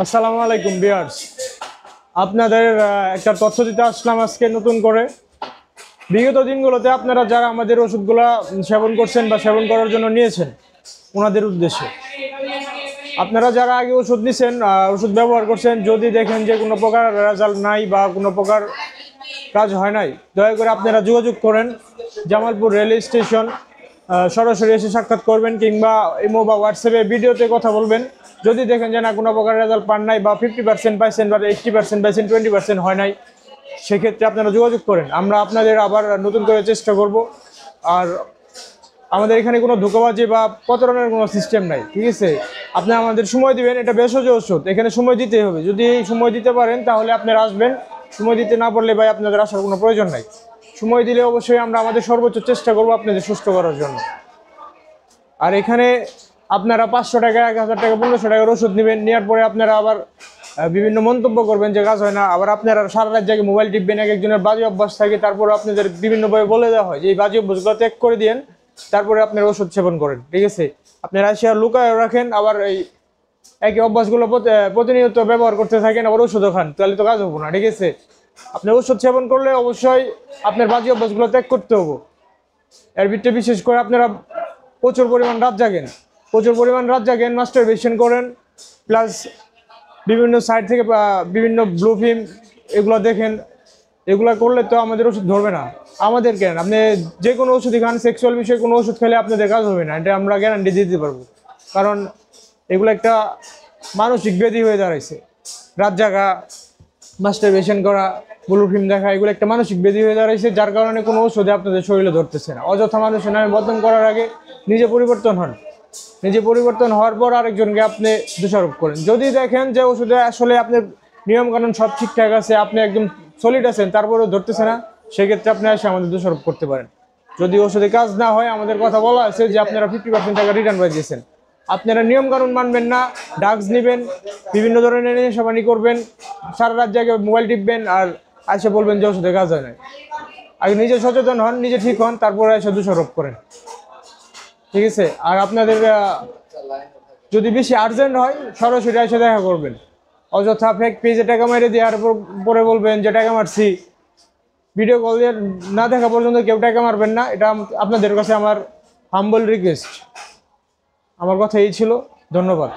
আসসালামু আলাইকুম ভিউয়ার্স, আপনাদের একটা তথ্য দিতে আসলাম আজকে নতুন করে। বিগত দিনগুলোতে আপনারা যারা আমাদের ওষুধগুলো সেবন করছেন বা সেবন করার জন্য নিয়েছেন, ওনাদের উদ্দেশ্যে আপনারা যারা আগে ওষুধ নিছেন, ওষুধ ব্যবহার করছেন, যদি দেখেন যে কোনো প্রকার রেজাল্ট নাই বা কোনো প্রকার কাজ হয় নাই, দয়া করে আপনারা যোগাযোগ করেন জামালপুর রেল স্টেশন। সরাসরি এসে সাক্ষাৎ করবেন কিংবা ইমো বা হোয়াটসঅ্যাপে ভিডিওতে কথা বলবেন। যদি দেখেন যে না কোনো প্রকার রেজাল্ট পান নাই বা 50% পাইছেন বা 80% পাইছেন, 20% হয় নাই, সেক্ষেত্রে আপনারা যোগাযোগ করেন। আমরা আপনাদের আবার নতুন করে চেষ্টা করব। আর আমাদের এখানে কোনো ধোঁকাবাজি বা প্রতারণার কোনো সিস্টেম নাই, ঠিক আছে? আপনি আমাদের সময় দিবেন, এটা ভেষজ ওষুধ, এখানে সময় দিতে হবে। যদি সময় দিতে পারেন তাহলে আপনারা আসবেন, সময় দিতে না পারলে ভাই আপনাদের আসার কোনো প্রয়োজন নাই। সময় দিলে অবশ্যই আমরা আমাদের সর্বোচ্চ চেষ্টা করব আপনাদের সুস্থ করার জন্য। আর এখানে আপনারা 500 টাকা, 1000 টাকা, 1500 টাকার ওষুধ নেবেন, নেওয়ার পরে আপনারা আবার বিভিন্ন মন্তব্য করবেন যে কাজ হয় না। আবার আপনারা সারা রাত জায়গায় মোবাইল টিপবেন, এক একজনের বাজে অভ্যাস থাকে, তারপরে আপনাদের বিভিন্নভাবে বলে দেওয়া হয় যে এই বাজে অভ্যাসগুলো ত্যাগ করে দিন, তারপরে আপনারা ওষুধ সেবন করেন, ঠিক আছে? আপনারা শেয়ার লুকায় রাখেন, আবার এই একই অভ্যাসগুলো প্রতিনিয়ত ব্যবহার করতে থাকেন, আবার ওষুধও খান, তাহলে তো কাজ হবো না, ঠিক আছে? আপনি ওষুধ সেবন করলে অবশ্যই আপনার বাজে অভ্যাসগুলো ত্যাগ করতে হবো। এর ভিতরে বিশেষ করে আপনারা প্রচুর পরিমাণ রাত জাগেন, মাস্টারবেশন করেন, প্লাস বিভিন্ন সাইট থেকে বিভিন্ন ব্লু ফিল্ম এগুলো দেখেন। এগুলো করলে তো আমাদের ওষুধ ধরবে না। আমাদের কেন, আপনি যে কোনো ওষুধই খান, সেক্সুয়াল বিষয়ে কোনো ওষুধ খেলে আপনাদের কাজ হবে না, এটা আমরা গ্যারান্টি দিতে পারবো। কারণ এগুলো একটা মানসিক ব্যাধি হয়ে দাঁড়াইছে। রাত জাগা, মাস্টারবেশন করা, ব্লু ফিল্ম দেখা, এগুলো একটা মানসিক ব্যাধি হয়ে দাঁড়াইছে, যার কারণে কোনো ওষুধে আপনাদের শরীরে ধরতেছে না। অযথা মানুষের নামে বদনাম করার আগে নিজে পরিবর্তন হন। নিজে পরিবর্তন হওয়ার পর আরেকজনকে আপনি দোষারোপ করেন। যদি দেখেন যে ওষুধে আসলে আপনার নিয়মকানুন সব ঠিকঠাক আছে, আপনি একদম সলিড আছেন, তারপরেও ধরতেছে না, সেক্ষেত্রে আপনি এসে আমাদের দোষারোপ করতে পারেন। যদি ওষুধে কাজ না হয়, আমাদের কথা বলা আছে যে আপনারা 50% টাকা রিটার্ন পাই দিয়েছেন। আপনারা নিয়মকানুন মানবেন না, ড্রাগস নেবেন, বিভিন্ন ধরনের নেশাবানি করবেন, সারা রাত জায়গায় মোবাইল টিপবেন, আর এসে বলবেন যে ওষুধে কাজ হয় না। আগে নিজে সচেতন হন, নিজে ঠিক হন, তারপরে এসে দোষারোপ করেন, ঠিক আছে? আর আপনাদের যদি বেশি আর্জেন্ট হয়, সরাসরি এসে দেখা করবেন। অযথা ফেক পেজে টাকা মেরে দেওয়ার পরে বলবেন যে টাকা মারছি। ভিডিও কল দিয়ে না দেখা পর্যন্ত কেউ টাকা মারবেন না, এটা আপনাদের কাছে আমার হাম্বল রিকোয়েস্ট। আমার কথা এই ছিল, ধন্যবাদ।